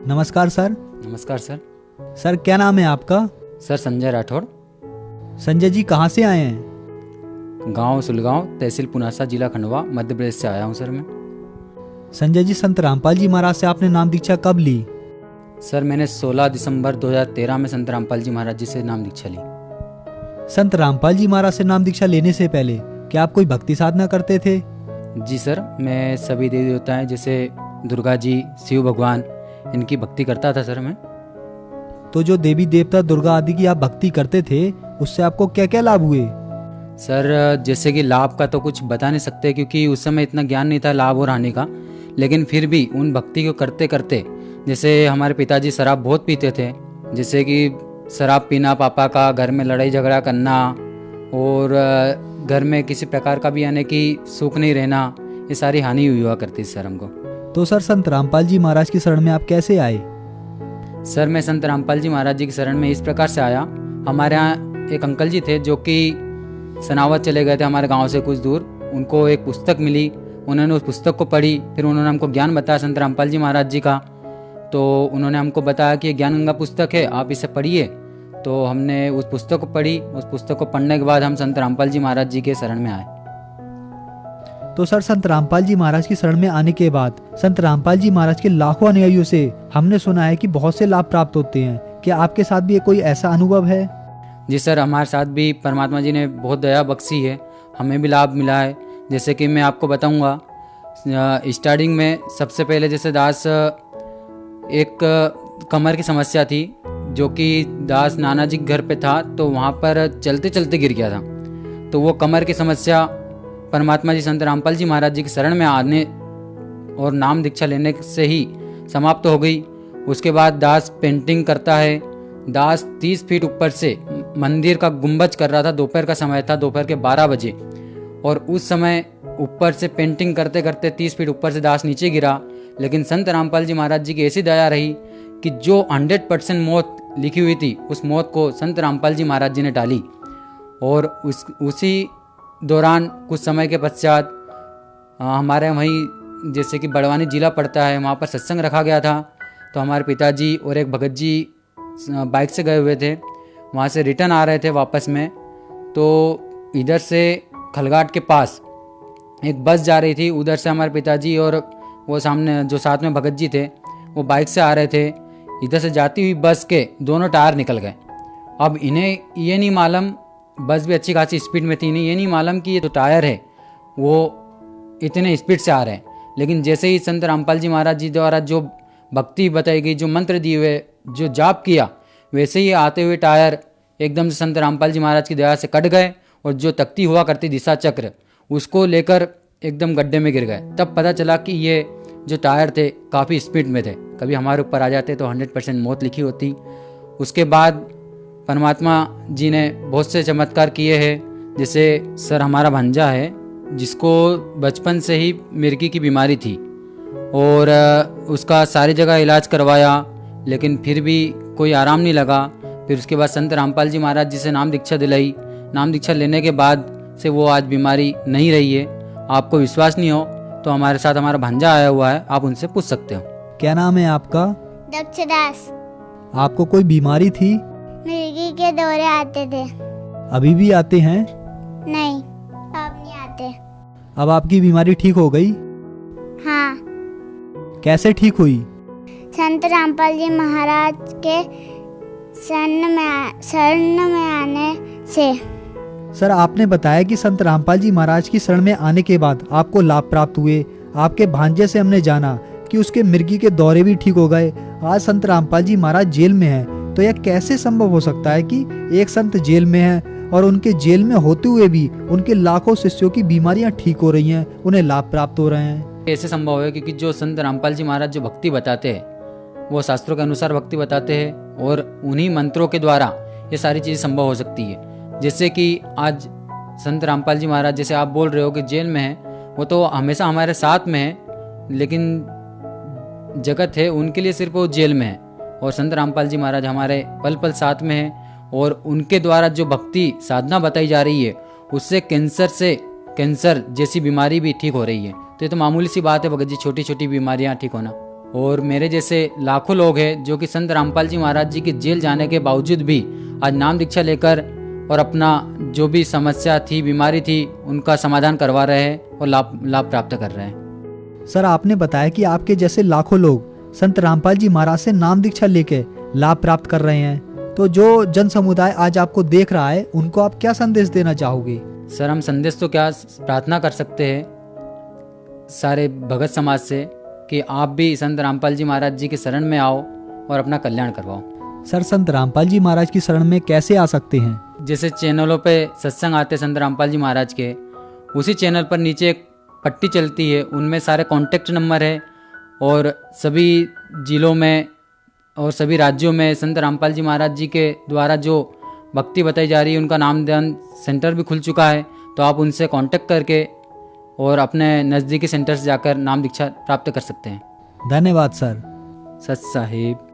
नमस्कार सर। नमस्कार sir. Sir क्या नाम है आपका? सर संजय राठौड़। संजय जी कहाँ से आए हैं? गांव सुलगांव, तहसील पुनासा, जिला खंडवा, मध्य प्रदेश से आया हूं सर मैं। संजय जी, संत रामपाल जी महाराज से आपने नाम दीक्षा कब ली? सर मैंने 16 दिसंबर 2013 में संत रामपाल जी महाराज जी से नाम दीक्षा ली। संत रामपाल जी महाराज से नाम दीक्षा लेने से पहले क्या आप कोई भक्ति साधना करते थे? जी सर, मैं सभी देवी देवता हैं जैसे दुर्गा जी, शिव भगवान, इनकी भक्ति करता था सर मैं। तो जो देवी देवता दुर्गा आदि की आप भक्ति करते थे उससे आपको क्या क्या लाभ हुए? सर जैसे कि लाभ का तो कुछ बता नहीं सकते क्योंकि उस समय इतना ज्ञान नहीं था लाभ और हानि का, लेकिन फिर भी उन भक्ति को करते करते, जैसे हमारे पिताजी शराब बहुत पीते थे, जैसे कि शराब पीना, पापा का घर में लड़ाई झगड़ा करना और घर में किसी प्रकार का भी यानी कि सुख नहीं रहना, ये सारी हानि हुआ करती सर हमको। तो सर संत रामपाल जी महाराज की शरण में आप कैसे आए? सर मैं संत रामपाल जी महाराज जी की शरण में इस प्रकार से आया। हमारे यहाँ एक अंकल जी थे जो कि सनावत चले गए थे हमारे गांव से कुछ दूर। उनको एक पुस्तक मिली, उन्होंने उस पुस्तक को पढ़ी, फिर उन्होंने हमको ज्ञान बताया संत रामपाल जी महाराज जी का। तो उन्होंने हमको बताया कि ये ज्ञान गंगा पुस्तक है, आप इसे पढ़िए। तो हमने उस पुस्तक को पढ़ी। उस पुस्तक को पढ़ने के बाद हम संत रामपाल जी महाराज जी के शरण में आए। तो सर संत रामपाल जी महाराज की शरण में आने के बाद संत रामपाल जी महाराज के लाखों अनुयायियों से हमने सुना है कि बहुत से लाभ प्राप्त होते हैं। क्या आपके साथ भी कोई ऐसा अनुभव है? जी सर, हमारे साथ भी परमात्मा जी ने बहुत दया बख्शी है, हमें भी लाभ मिला है। जैसे कि मैं आपको बताऊंगा, स्टार्टिंग में सबसे पहले जैसे दास एक कमर की समस्या थी, जो कि दास नाना जी घर पे था, तो वहाँ पर चलते चलते गिर गया था। तो वो कमर की समस्या परमात्मा जी संत रामपाल जी महाराज जी की शरण में आने और नाम दीक्षा लेने से ही समाप्त हो गई। उसके बाद दास पेंटिंग करता है। दास 30 फीट ऊपर से मंदिर का गुंबज कर रहा था। दोपहर का समय था, दोपहर के 12 बजे, और उस समय ऊपर से पेंटिंग करते करते 30 फीट ऊपर से दास नीचे गिरा। लेकिन संत रामपाल जी महाराज जी की ऐसी दया रही कि जो 100% मौत लिखी हुई थी, उस मौत को संत रामपाल जी महाराज जी ने टाली। और उसी दौरान कुछ समय के पश्चात हमारे वहीं जैसे कि बड़वानी जिला पड़ता है, वहाँ पर सत्संग रखा गया था। तो हमारे पिताजी और एक भगत जी बाइक से गए हुए थे, वहाँ से रिटर्न आ रहे थे वापस में। तो इधर से खलघाट के पास एक बस जा रही थी, उधर से हमारे पिताजी और वो सामने जो साथ में भगत जी थे वो बाइक से आ रहे थे। इधर से जाती हुई बस के दोनों टायर निकल गए। अब इन्हें ये नहीं मालूम, बस भी अच्छी खासी स्पीड में थी, इन्हें ये नहीं मालूम कि ये जो टायर है वो इतने स्पीड से आ रहे हैं। लेकिन जैसे ही संत रामपाल जी महाराज जी द्वारा जो भक्ति बताई गई, जो मंत्र दिए हुए, जो जाप किया, वैसे ही आते हुए टायर एकदम से संत रामपाल जी महाराज की दया से कट गए और जो तख्ती हुआ करती दिशा चक्र, उसको लेकर एकदम गड्ढे में गिर गए। तब पता चला कि ये जो टायर थे काफ़ी स्पीड में थे, कभी हमारे ऊपर आ जाते तो 100% मौत लिखी होती। उसके बाद परमात्मा जी ने बहुत से चमत्कार किए हैं। जैसे सर हमारा भांजा है जिसको बचपन से ही मिर्गी की बीमारी थी और उसका सारी जगह इलाज करवाया, लेकिन फिर भी कोई आराम नहीं लगा। फिर उसके बाद संत रामपाल जी महाराज जी से नाम दीक्षा दिलाई। नाम दीक्षा लेने के बाद से वो आज बीमारी नहीं रही है। आपको विश्वास नहीं हो तो हमारे साथ हमारा भांजा आया हुआ है, आप उनसे पूछ सकते हो। क्या नाम है आपका? दक्षदास। आपको कोई बीमारी थी? मिर्गी के दौरे आते थे। अभी भी आते हैं? नहीं, अब नहीं आते। अब आपकी बीमारी ठीक हो गई? हाँ, कैसे ठीक हुई? संत रामपाल जी महाराज के शरण में आने से। सर आपने बताया कि संत रामपाल जी महाराज की शरण में आने के बाद आपको लाभ प्राप्त हुए। आपके भांजे से हमने जाना कि उसके मिर्गी के दौरे भी ठीक हो गए। आज संत रामपाल जी महाराज जेल में हैं। तो यह कैसे संभव हो सकता है कि एक संत जेल में है और उनके जेल में होते हुए भी उनके लाखों शिष्यों की बीमारियां ठीक हो रही हैं, उन्हें लाभ प्राप्त हो रहे हैं? ऐसे संभव है क्योंकि जो संत रामपाल जी महाराज जो भक्ति बताते हैं वो शास्त्रों के अनुसार भक्ति बताते हैं और उन्हीं मंत्रों के द्वारा ये सारी चीज़ें संभव हो सकती है। जैसे कि आज संत रामपाल जी महाराज, जैसे आप बोल रहे हो कि जेल में है, वो तो हमेशा हमारे साथ में है, लेकिन जगत है उनके लिए सिर्फ वो जेल में है। और संत रामपाल जी महाराज हमारे पल पल साथ में हैं और उनके द्वारा जो भक्ति साधना बताई जा रही है उससे कैंसर जैसी बीमारी भी ठीक हो रही है। तो ये तो मामूली सी बात है भगत जी, छोटी छोटी बीमारियां ठीक होना। और मेरे जैसे लाखों लोग हैं जो कि संत रामपाल जी महाराज जी के जेल जाने के बावजूद भी आज नाम दीक्षा लेकर और अपना जो भी समस्या थी, बीमारी थी, उनका समाधान करवा रहे हैं और लाभ प्राप्त कर रहे हैं। सर, आपने बताया कि आपके जैसे लाखों लोग संत रामपाल जी महाराज से नाम दीक्षा लेके लाभ प्राप्त कर रहे हैं, तो जो जन समुदाय आज आपको देख रहा है उनको आप क्या संदेश देना चाहोगे? सर, हम संदेश तो क्या, प्रार्थना कर सकते हैं सारे भगत समाज से कि आप भी संत रामपाल जी महाराज जी के शरण में आओ और अपना कल्याण करवाओ। सर, संत रामपाल जी महाराज की शरण में कैसे आ सकते हैं? जैसे चैनलों पे सत्संग आते संत रामपाल जी महाराज के, उसी चैनल पर नीचे एक पट्टी चलती है, उनमें सारे कॉन्टेक्ट नंबर है और सभी जिलों में और सभी राज्यों में संत रामपाल जी महाराज जी के द्वारा जो भक्ति बताई जा रही है, उनका नामदान सेंटर भी खुल चुका है। तो आप उनसे कांटेक्ट करके और अपने नज़दीकी सेंटर से जाकर नाम दीक्षा प्राप्त कर सकते हैं। धन्यवाद सर। सत साहिब।